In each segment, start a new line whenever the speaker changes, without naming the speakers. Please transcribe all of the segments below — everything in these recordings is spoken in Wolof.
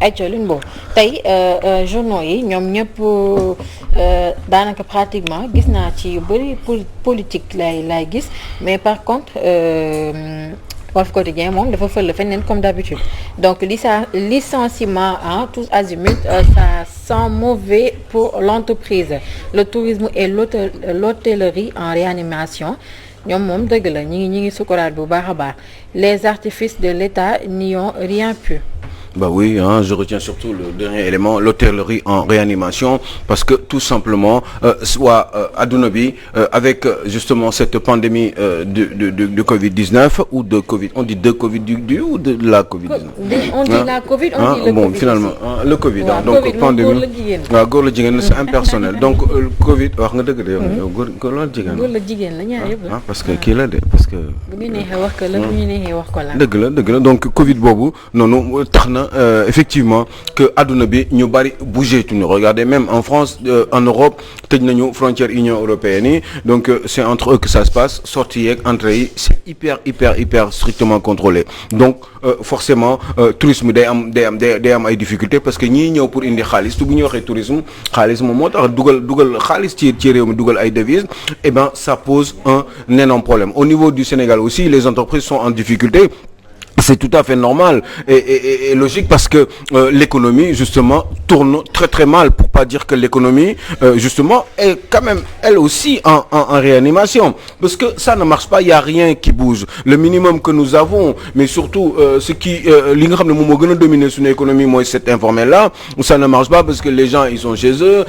ay colin boobu tey journaux yi ñoom ñëpp daanaka pratiquement gis naa ci yu bëri politique lay gis mais par contre Walf Quotidien moom dafa fël feneen comme d'habitude donc licenciement tous azimuts, ça sent mauvais pour l'entreprise, le tourisme et l'hôtellerie en réanimation. ñoom moom dëgg la ñi ngi sukuraat bu baax a baax, les artifices de l'État n'y ont rien pu.
Bah oui, je retiens surtout le dernier élément, l'hôtellerie en réanimation, parce que tout simplement, adduna bi avec justement cette pandémie de Covid-19 ou de Covid, on dit de Covid ou de la Covid-19.
On dit la Covid, on dit le
bon,
Covid.
finalement, le Covid, donc
COVID,
pandémie. Góor la jigéen, c'est impersonnel. Donc Covid, wax nga dëgg de yow góor la jigéen.
Góor la jigéen la ñaar yëpp la.
Parce que kii la de parce que.
bu ñu neexee wax ko la bu ñu neexee wax ko la.
dëgg la donc Covid boobu noonu tax na effectivement que adduna bi ñu bari bougé tuñu. Regardez même en France, en Europe tëj nañu frontière Union européenne yi, donc c'est entre eux que ça se passe, sortie yeeg entrée yi c'est hyper strictement contrôlé. Donc forcément tourisme day am ay difficultés parce que ñii ñëw pour indi xaalis te bu ñu waxee tourisme xaalis moom moo tax dugal xaalis ci réew mi dugal ay devises, et ben ça pose un énorme problème. Au niveau du Sénégal aussi, les entreprises sont en difficulté. C'est tout à fait normal et logique parce que l'économie justement tourne très mal, pour pas dire que l'économie justement est quand même elle aussi en réanimation, parce que ça ne marche pas, il y a rien qui bouge. Le minimum que nous avons, mais surtout ce qui li nga xam ne moom moo gën a dominer suñu économie mooy cet informel là, ça ne marche pas parce que les gens ils sont chez eux,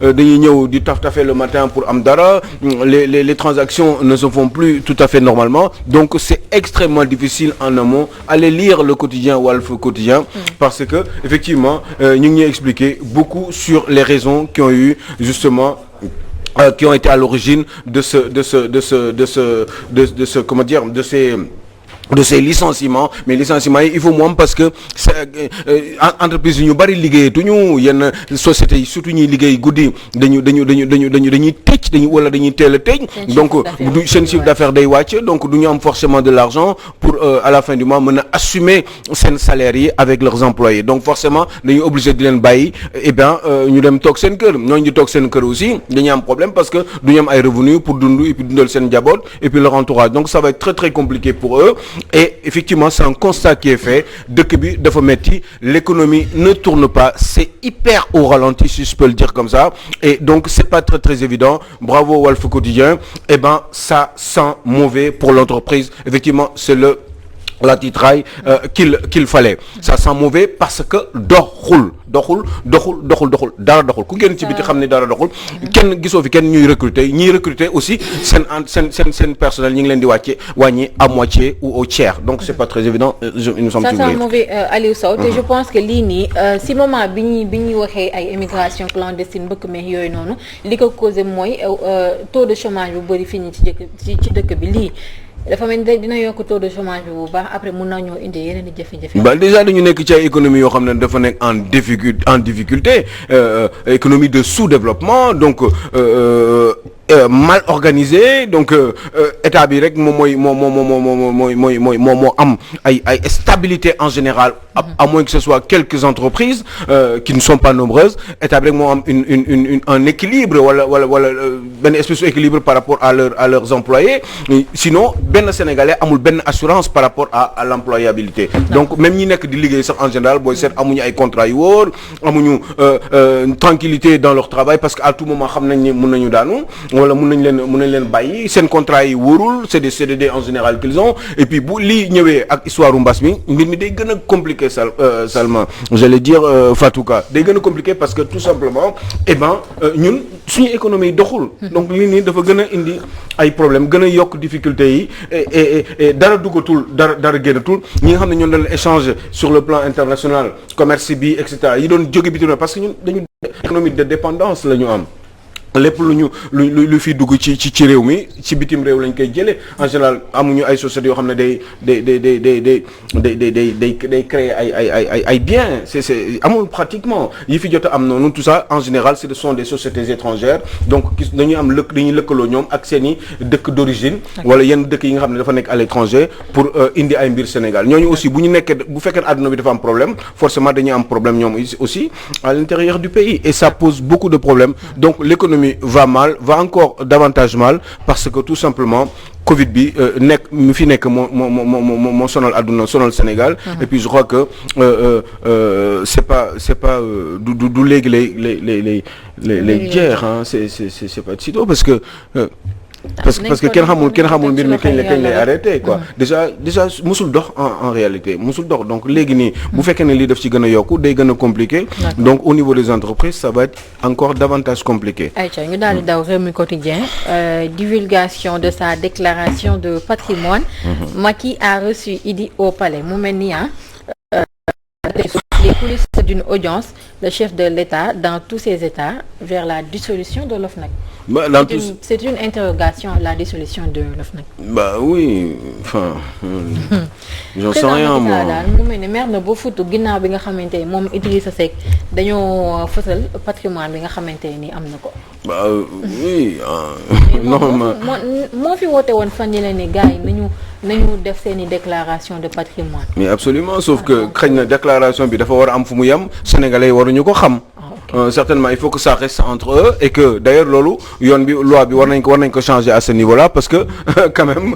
dañuy ñëw di taf-tafe le matin pour am dara, les transactions ne se font plus tout à fait normalement, donc c'est extrêmement difficile en amont. Allez lire le quotidien Walf Quotidien, parce que effectivement ñu ngi ñuy expliquer beaucoup sur les raisons qui ont eu justement qui ont été à l'origine de ces licenciements. Mais licenciements yi il faut mu am parce que entreprise yi ñu bari liggéeyatuñu, yenn sociétés yi surtout ñuy liggéey guddi dañuy tëj wala dañuy teel a tëj, donc seen chiffre d'affaires day wàcc, donc du ñu am forcément de l'argent pour à la fin du mois mën a assumer seen salaires yi avec leurs employés, donc forcément dañuy obligé di leen bàyyi, et bien ñu dem toog seen kër. ñooñu di toog seen kër aussi dañuy am problème parce que du ñu am ay revenus pour dund et puis dundal seen njaboot et puis leur entourage, donc ça va être très compliqué pour eux. Et effectivement c'est un constat qui est fait, dëkk bi dafa metti, l'économie ne tourne pas, c'est hyper au ralenti si je peux le dire comme ça, et donc c'est pas très évident. Bravo Walf Quotidien, et ben ça sent mauvais pour l'entreprise. Effectivement c'est la titraille qu'il fallait. Ça sent mauvais parce que doxul dara doxul ku génn ci biti xam ne dara doxul, kenn gisoo fi kenn ñuy recruter aussi seen personnel ñi ngi leen di wàññi à moitié ou au tiers, donc c'est pas très évident. Il nous semble
ça sent mauvais Aliou Sow, te je pense que lii nii si moment bi ñuy waxee ay immigration clandestine bëkk meex yooyu noonu li ko causé mooy taux de chômage bu bëri fii nii ci dëkk bi. Lii dafa mel ni dina yokk taux de chômage bi bu baax, après mun nañoo indi yeneen i jafe-jafe.
Bah déjà dañu nekk ci ay économie yoo xam ne dafa nekk en difficulté, économie de sous-développement, donc mal organisé, donc état bi rek moom moo am ay stabilité en général, à moins que ce soit quelques entreprises qui ne sont pas nombreuses. État bi rek moo am un équilibre wala benn espèce d'équilibre par rapport à leurs employés. Sinon benn Sénégalais amul benn assurance par rapport à l'employabilité. Donc même ñi nekk di liggéey sax en général booy seet amuñu ay contrats yu wóor, amuñu tranquillité dans leur travail, parce que à tout moment xam nañ ne mën nañu daanu wala mën nañ leen bàyyi, seen contrat yi wóorul, c'est des CDD en général qu'ils ont, et puis bu lii ñëwee ak histoire mbas mi mbir mi day gën a compliqué seulement j'allais dire Fatouka day gën a compliqué parce que tout simplement ñun suñu économie doxul, donc lii nii dafa gën a indi ay problème, gën a yokk difficulté yi et dara duggatul dara génnatul. ñi nga xam ne ñoom dañu échange sur le plan international, commerce bi et cetera yi doon jóge bitim, parce que ñun dañu économie de dépendance la ñu am. lépp lu fi dugg ci réew mi ci bitim réew lañ koy jëlee en général amuñu ay sociétés yoo xam ne day créer ay biens c'est amul pratiquement yi fi jot a am noonu tout ça en général ce sont des sociétés étrangères donc dañuy am dañuy lëkkaloo ñoom ak seen i dëkk d'origine wala yenn dëkk yi nga xam ne dafa nekk à l'étranger pour indi ay mbir Sénégal ñooñu aussi bu fekkee àdduna bi dafa am problème forcément dañuy am problème ñoom aussi à l'intérieur du pays et ça pose beaucoup de problèmes donc l'économie va encore davantage mal parce que tout simplement Covid bi mi fi nekk moo sonal àdduna sonal Sénégal et puis je crois que c'est pas du léegi lay jeex c'est pas de sitôt parce que kenn xamul mbir mi kañ lay arrêté quoi déjà musul dox en réalité musul dox donc léegi nii bu fekkee ne lii daf ci gën a yokku day gën a compliqué donc au niveau des entreprises ça va être encore davantage compliqué.
ayca ñu daal di daw Rewmi Quotidien divulgation de sa déclaration de patrimoine Macky a reçu Idi au palais mu mel ni les coulisses d'une audience, le chef de l'État dans tous ses États vers la dissolution de l'OFNAC. C'est une interrogation, la dissolution de l'OFNAC. Bah
oui, enfin, j'en sais rien moi.
mu mel ne maire na ba futu ginnaaw bi nga xamante ni moom Idrissa Seck dañoo fësal patrimoine bi nga xamante ni am na ko.
Bah oui. Non
moo fi woote woon fan yii ne gars yi nañu def seeni déclaration de patrimoine.
Mais absolument sauf que xëy na déclaration bi dafa war a am fu mu yem sénégalais yi waruñu ko xam. Certainement il faut que ça reste entre eux et que d'ailleurs loolu yoon bi loi bi war nañ ko changer à ce niveau-là parce que quand même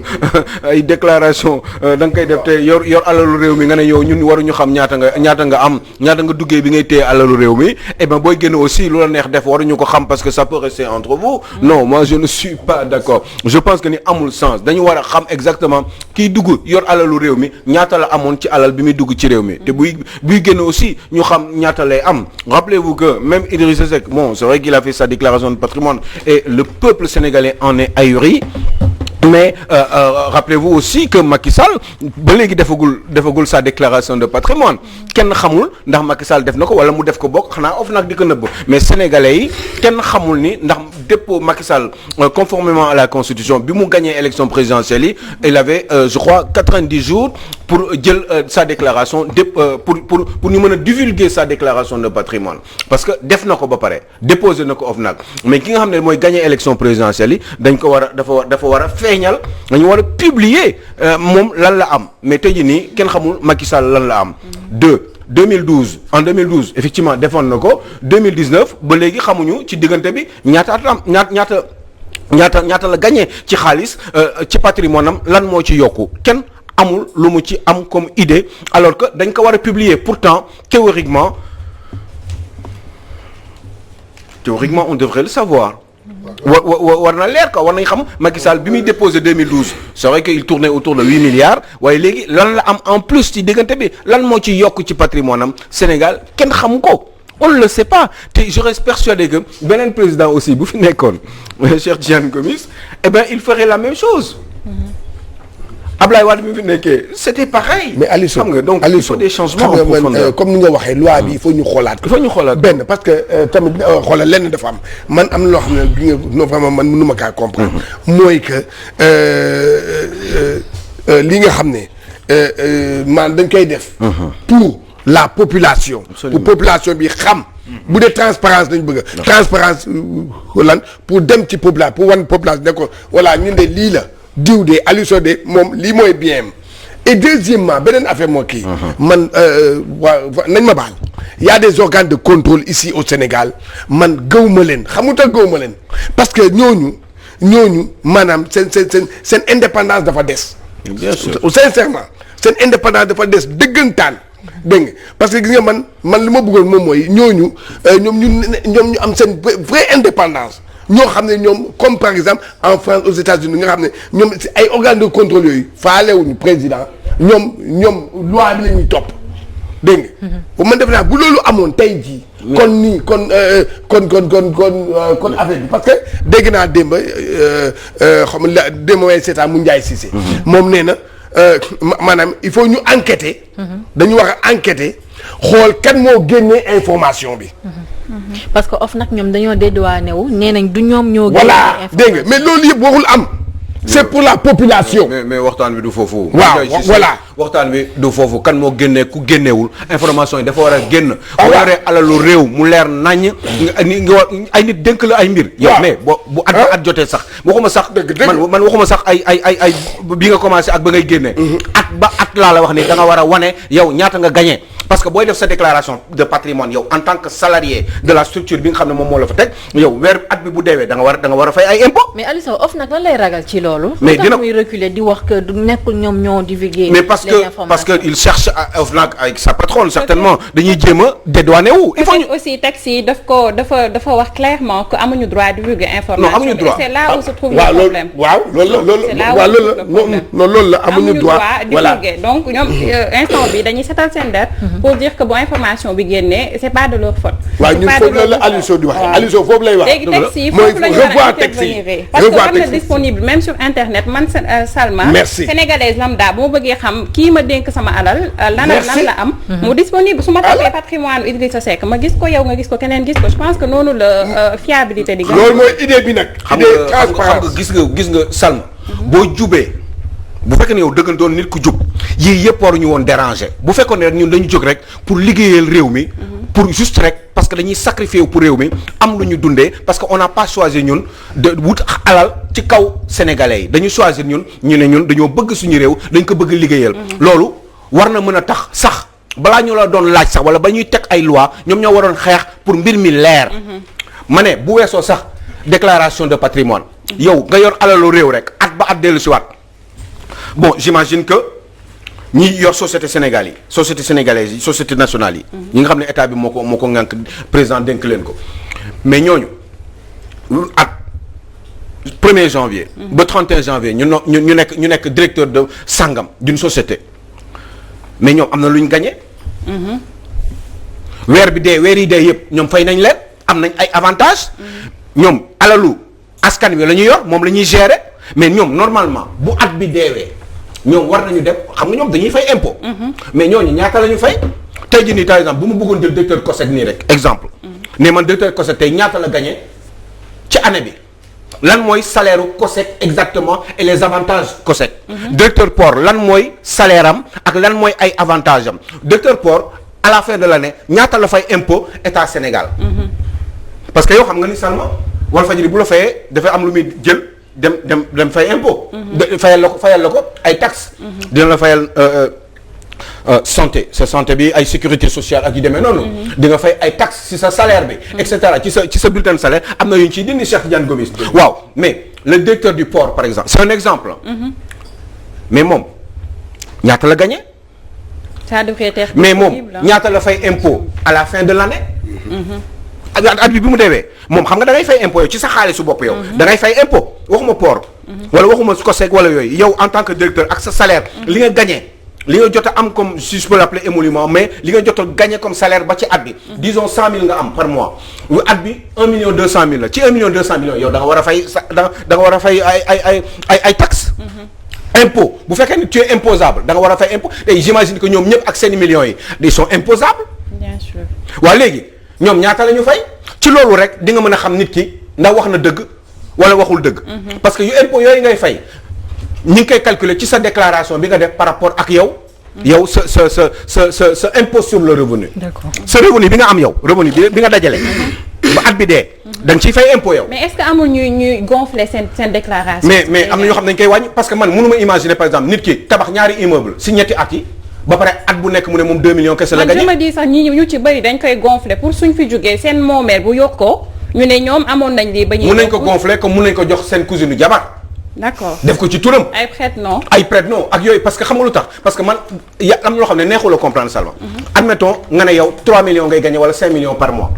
ay déclaration da nga koy def te yor alalu réew mi nga ne yow ñun waruñu xam ñaata nga duggee bi ngay téye alalu réew mi et ben booy génn aussi lu la neex def waruñu ko xam parce que ça peut rester entre vous. Non moi je ne suis pas d'accord je pense que ni amul sens dañu war a xam exactement kiy dugg yor alalu réew mi ñaata la amoon ci alal bi muy dugg ci réew mi te buy génn aussi ñu xam ñaata lay am rappelez-vous que même Idrissa Seck bon c'est vrai qu'il a fait sa déclaration de patrimoine et le peuple sénégalais en est ahuri mais rappelez-vous aussi que Macky Sall ba léegi defagul sa déclaration de patrimoine kenn xamul ndax Macky Sall def na ko wala mu def ko bokk xanaa OFNAC di ko nëbb mais sénégalais yi kenn xamul ni ndax dépôt Macky Sall conformément à la constitution bi mu gagné élection présidentielle yi il avait je crois 90 jours pour jël sa déclaration pour ñu mën a divulguer sa déclaration de patrimoine parce que def na ko ba pare déposé na ko OFNAC mais ki nga xam ne mooy gagné élection présidentielle yi dañ ko war a dafa war a feeñal dañu war a publier moom lan la am mais tey jii nii kenn xamul Macky Sall lan la am. En 2012 effectivement defoon na ko 2019 ba léegi xamuñu ci diggante bi ñaata la gagné ci xaalis ci patrimoine am lan moo ci yokku kenn amul lu mu ci am comme idée alors que dañ ko war a publier pourtant théoriquement on devrait le savoir. war na leer quoi war nañ xam Macky Sall bi muy déposé 2012 c'est vrai que il tournait autour de 8 milliards waaye léegi lan la am en plus ci diggante bi lan moo ci yokk ci patrimoine am Sénégal kenn xamu ko on ne le sait pas te je reste persuadé que beneen président aussi bu fi nekkoon Cheikh Tidiane Gomis eh ben il ferait la même chose. Ablaye Wade mi fi nekkee c'était pareil.
mais Aliou Sow
xam nga donc il faut des changements en profondeur
comme ni nga waxee loi bi il faut ñu xoolaat. benn parce que tamit xoolal lenn dafa am man am na loo xam ne bi nga non vraiment man mënuma kaa comprendre. mooy que li nga xam ne man dañ koy def. pour la population. pour population bi xam. bu dee transparence lañ bëgg a. transparence lan pour dem ci population pour wan population ne ko voilà ñun de lii la. diw de Aliou Sow de moom lii mooy bien et deuxièmement beneen affaire moo kii man nañ ma baal y a des organes de contrôle ici au Sénégal man gëwma leen xamuta gëwma leen parce que ñooñu maanaam seen indépendance dafa des.
bien sûr
sincèrement seen indépendance dafa des dëggantaan dégg nga parce que gis nga man li ma bëggoon moom mooy ñoom ñu am seen vraie indépendance. ñoo xam ne ñoom comme par exemple en France aux États-Unis nga xam ne ñoom ay organes de contrôle yooyu faalewuñu président ñoom loi bi la ñuy topp dégg nga. bu man def naa bu loolu amoon tey jii. kon nii kon affaire bi parce que dégg naa démb xam nga démb waaye seetaan mu Ndiaye Cissé. moom nee na maanaam il faut ñu enquêter. dañu war a enquêter xool kan moo génnee information bi.
parce que OFNAC ñoom dañoo dédouané wu nee nañ du ñoom ñoo.
voilà dégg nga mais loolu yëpp waxul am. c'est pour la population.
mais waxtaan bi du foofu.
waaw voilà
waxtaan bi du foofu kan moo génnee ku génneewul information yi dafa war a génn. bu yoree alalu réew mu leer naññ. nga war ay nit dénk la ay mbir. yow mais bu at jotee sax waxuma sax. man waxuma sax ay bi nga commencé ak ba ngay génnee. at laa la wax ni da nga war a wane yow ñaata nga gagné. parce que booy def sa déclaration de patrimoine yow en tant que salarié de la structure bi nga xam ne moom moo la fa teg yow weer at bi bu deewee da nga war a fay ay impôts.
mais Aliou Sow OFNAC lan lay ragal ci loolu.
mais dina
muy reculer di wax que du nekkul ñoom ñoo divulguer.
mais parce que il cherche à OFNAC avec sa patronne certainement dañuy jéem a dédouaner wu. il faut ñu
aussi texte yi dafa wax clairement que amuñu droit divulguer information.
non amuñu droit
c'est là où se trouve le problème.
waaw loolu la amuñu droit
divulguer donc ñoom instant bi dañuy setal seen der pour dire que bu information bi génnee c'est pas de leur faute.
waaw ñun foofu la Aliou Sow di wax Aliou Sow foofu lay wax.
léegi texte yi foofu la ñu war a intervenir parce que war na disponible même sur internet man Salma.
merci
sénégalaise lambda bu ma bëggee xam kii ma dénk sama alal. lan la am. mu disponible su ma tapee patrimoine Idrissa Seck ma gis ko yow nga gis ko keneen gis ko je pense que noonu la fiabilité di.
loolu mooy idée bi nag. idée transparence
xam nga gis nga Salma. boo jubee. bu fekkee ne yow dëgg doon nit ku jub yii yëpp waruñu woon déranger bu fekkoon ne rek ñun dañu jóg rek pour liggéeyal réew mi. pour juste rek parce que dañuy sacrifier pour réew mi am lu ñu dundee parce que on n'a pas choisi ñun de wut alal ci kaw sénégalais yi dañu choisir ñun ñu ne ñun dañoo bëgg suñu réew dañ ko bëgg liggéeyal. loolu war na mën a tax sax balaa ñu la doon laaj sax wala ba ñuy teg ay loi ñoom ñoo waroon xeex pour mbir mi leer. ma ne bu weesoo sax déclaration de patrimoine yow nga yor alalu réew rek at ba at dellu si waat bon j'imagine que ñi yor société sénégalaise yi société nationale yi. ñi nga xam ne état bi moo ko ŋànk président dénk leen ko mais ñooñu at 1er janvier. ba 31 janvier ñu nekk directeur de sangam d'une société mais ñoom am na lu ñu gagné. weer yi dee yëpp ñoom fay nañ leen am nañ ay avantages. ñoom alalu askan wi la ñuy yor moom la ñuy gérer mais ñoom normalement bu at bi deewee. ñoom war nañu def xam nga ñoom dañuy fay impôt. mais ñooñu ñaata la ñu fay. tey jii nii par exemple bu ma bëggoon jël directeur COSEC nii rek exemple. ne man directeur COSEC tey ñaata la gagné ci année bi lan mooy salaire u COSEC exactement et les avantages COSEC. directeur port lan mooy salaire am ak lan mooy ay avantages am directeur port à la fin de l'année ñaata la fay impôt état Sénégal. parce que yow xam nga ni seulement Walfadjri bu la fayee dafay am lu muy jël. dem fay impôt. fayal la ko ay taxes. dina la fayal santé sa santé bi ay sécurité sociale ak yu demee noonu. di nga fay ay taxes ci sa salaire bi. et cetera ci sa bulletin de salaire am na yu ñu ciy dindi Cheikh Tidiane Gomis. waaw mais le directeur du port par exemple c'est un exemple. mais moom ñaata la gagné.
ça devrait être
mais moom ñaata la fay impôt à la fin de l'année. at bi mu deewee moom xam nga da ngay fay impôt yow ci sa xaalisu bopp yow. da ngay fay impôt waxuma port. wala waxuma COSEC wala yooyu yow en tant que directeur ak sa salaire. li nga gagné li nga jot a am comme si je peux l'appeler émolument mais li nga jot a gagné comme salaire ba ci at bi. disons 100 000 nga am par mois. at bi 1 million 200 000 la ci 1 million 200 000 yow da nga war a fay da nga war a fay ay taxes. impôt bu fekkee ni tu es imposable da nga war a fay impôt tey j'imagine que ñoom ñëpp ak seen millions yi ils sont imposables.
bien sûr.
waaw léegi. ñoom ñaata la ñu fay ci loolu rek di nga mën a xam nit ki ndax wax na dëgg wala waxul dëgg. parce que yu impôt yooyu ngay fay ñi ngi koy calculer ci sa déclaration bi nga def par rapport ak yow. yow sa impôt sur le revenu.
d'accord
sa revenu bi nga am yow revenu bi nga dajale. ba at bi dee. da nga ciy fay impôt yow.
mais est-ce que amul ñuy gonfler seen déclaration.
mais am na ñoo xam ne dañ koy wàññi parce que man mënu ma imaginer par exemple nit ki tabax ñaari immeuble si ñetti at yi. ba pare at bu nekk mu ne moom 2 millions kese la gagné.
man je me dis sax ñu ci bëri dañ koy gonfler pour suñ fi jógee seen moomeel bu yokkoo ñu ne ñoom amoon nañ lii ba ñuy.
mun nañ ko gonfler comme mun nañ ko jox seen cousine jabar.
d'accord
def ko ci turam.
ay prête-nom
ak yooyu parce que xam nga lu tax parce que man am na loo xam ne neexul a comprendre Salma. admettons nga ne yow 3 millions ngay gagné wala 5 millions par mois.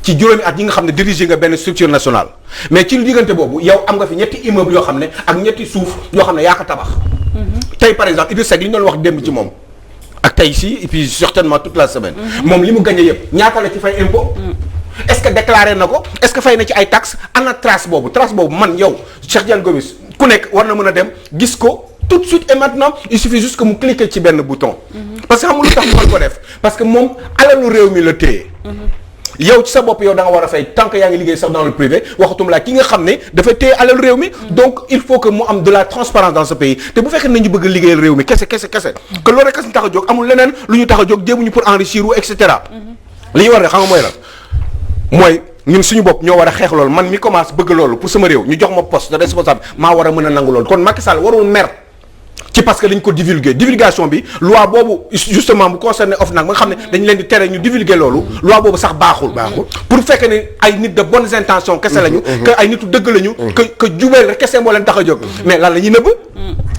ci juróomi at yi nga xam ne diriger nga benn structure nationale. mais ci diggante boobu yow am nga fi ñetti immeuble yoo xam ne ak ñetti suuf yoo xam ne yaa ko tabax. tey par exemple Idrissa Seck li ñu doon wax démb ci moom. ak tey ici et puis certainement toute la semaine. moom li mu gagné yëpp ñaata la ci fay impôt. est-ce que déclaré na ko est-ce que fay na ci ay taxes ana trace boobu man yow Cheikh Tidiane Gomis ku nekk war na mën a dem gis ko tout de suite et maintenant il suffit juste que mu cliquer ci benn bouton. parce que xam nga lu tax mu mën ko def parce que moom alalu réew mi la téye. yow ci sa bopp yow da nga war a fay tant que yaa ngi liggéey sax dans le privé waxatum la ki nga xam ne dafa téye alal réew mi. donc il faut que mu am de la transparence dans ce pays te bu fekkee nañu bëgg liggéeyal réew mi kese. que loolu rek a ñu tax a jóg amul leneen lu ñu tax a jóg jéemuñu pour enrichir wu et cetera. li ñu war a xam nga mooy lan mooy ñun suñu bopp ñoo war a xeex loolu man mi commence bëgg loolu pour sama réew ñu jox ma poste de responsable maa war a mën a nangu loolu kon Macky Sall warul mer. ci parce que dañ ko divulgation bi loi boobu justement bu concerné OFNAC ba nga xam ne dañ leen di tere ñu divulguer loolu loi boobu sax baaxul pour fekk ne ay nit de bonnes intentions kese lañu que ay nitu dëgg lañu que jubeel rek kese moo leen tax a jóg mais lan la ñuy nëbb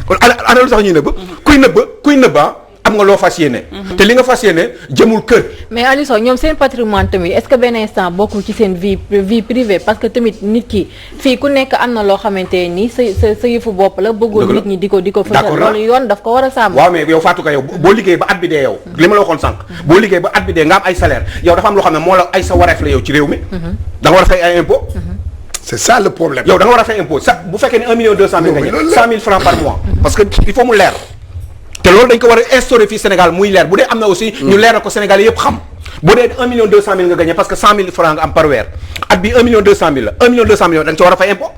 kon ana lu tax ñuy nëbb kuy nëbba am nga loo fas yéene te li nga fas yéene jëmul kër
mais Aliou Sow ñoom seen patrimoine tamit est-ce que benn instant bokkul ci seen vie privée parce que tamit nit ki fii ku nekk am na loo xamante nii sa yëfu bopp la bëggul nit ñi di ko fësal loolu yoon daf ko war a sàmm
waaw mais yow Fatou Ka yow boo liggéey ba at bi dee yow li ma la waxoon sànq boo liggéey ba at bi dee nga am ay salaire yow dafa am loo xam ne moo la ay sa wareef la yow ci réew mi da nga war a fay ay impôt
c'est ça le problème
yow da nga war a fay impôt sa bu fekkee ne 1,2 million nga 100 000 francs par mois parce que il faut mu leer te loolu dañ ko war a instaurer fii Sénégal muy leer bu dee am na aussi ñu leeral ko Sénégal yëpp xam bu dee 1,2 million nga gagné parce que 100 000 francs nga am par weer at bi 1,2 million la 1,2 million da nga ci war a fay impôt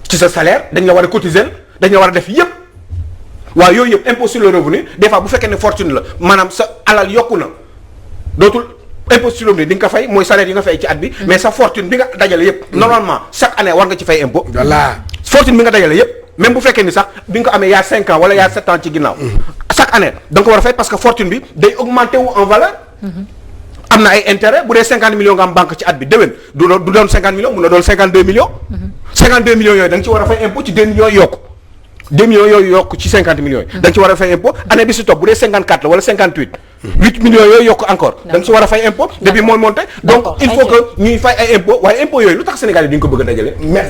ci sa salaire dañ la war a cotiser dañ la war a def yëpp waaw yooyu yëpp impôt sur le revenu des fois bu fekkee ne fortune la maanaam sa alal yokku na dootul impôt sur le revenu di nga ko fay mooy salaire yi nga fay ci at bi mais sa fortune bi nga dajale yëpp normalement chaque année war nga ci fay impôt
voilà
fortune bi nga dajale yëpp même bu fekkee ni sax bi nga ko amee y a 5 ans wala y a 7 ans ci ginnaaw chaque année da nga ko war a fay parce que fortune bi day augmenter wu en valeur am na ay intérêt bu dee 50 millions nga am banque ci at bi déwén du doon 50 millions mun na doon 52 millions 52 millions yooyu da nga ci war a fay impôt ci 2 millions yokku 2 millions yooyu yokku ci 50 millions yi da nga ci war a fay impôt année bi si topp bu dee 54 la wala 58 8 millions yooyu yokku encore da nga ci war a fay impôt depuis mooy monté donc il faut que ñuy fay ay impôt waaye impôt yooyu lu tax Sénégal yi duñ ko bëgg a dajale mais